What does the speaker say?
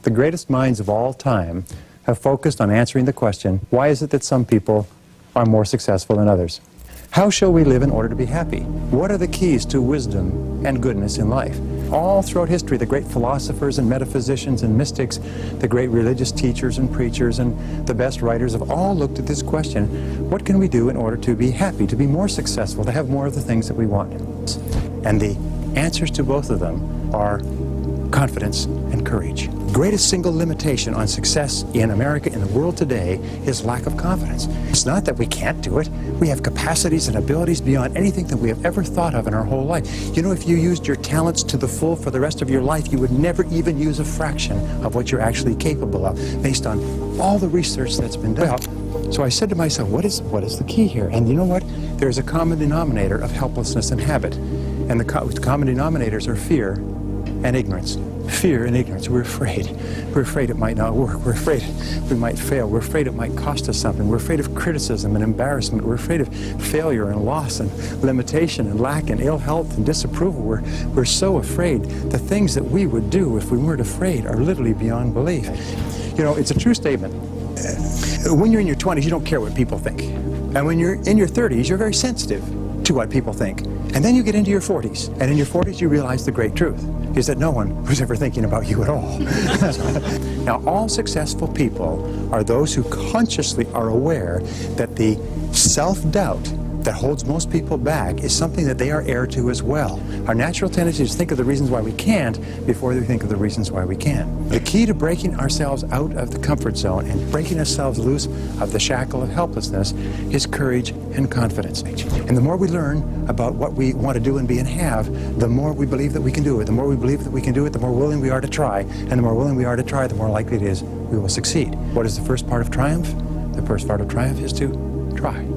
The greatest minds of all time have focused on answering the question, why is it that some people are more successful than others? How shall we live in order to be happy? What are the keys to wisdom and goodness in life? All throughout history, the great philosophers and metaphysicians and mystics, the great religious teachers and preachers and the best writers have all looked at this question, what can we do in order to be happy, to be more successful, to have more of the things that we want? And the answers to both of them are confidence and courage. Greatest single limitation on success in America, in the world today, is lack of confidence. It's not that we can't do it. We have capacities and abilities beyond anything that we have ever thought of in our whole life. You know, if you used your talents to the full for the rest of your life, you would never even use a fraction of what you're actually capable of, based on all the research that's been done. Well, so I said to myself, what is the key here? And you know what? There's a common denominator of helplessness and habit. And the common denominators are fear and ignorance. Fear and ignorance. We're afraid. We're afraid it might not work. We're afraid we might fail. We're afraid it might cost us something. We're afraid of criticism and embarrassment. We're afraid of failure and loss and limitation and lack and ill health and disapproval. We're so afraid. The things that we would do if we weren't afraid are literally beyond belief. You know, it's a true statement. When you're in your 20s, you don't care what people think. And when you're in your 30s, you're very sensitive to what people think. And then you get into your 40s, and in your 40s you realize the great truth is that no one was ever thinking about you at all. Now, all successful people are those who consciously are aware that the self-doubt that holds most people back is something that they are heir to as well. Our natural tendency is to think of the reasons why we can't before we think of the reasons why we can. The key to breaking ourselves out of the comfort zone and breaking ourselves loose of the shackle of helplessness is courage and confidence. And the more we learn about what we want to do and be and have, the more we believe that we can do it. The more we believe that we can do it, the more willing we are to try. And the more willing we are to try, the more likely it is we will succeed. What is the first part of triumph? The first part of triumph is to try.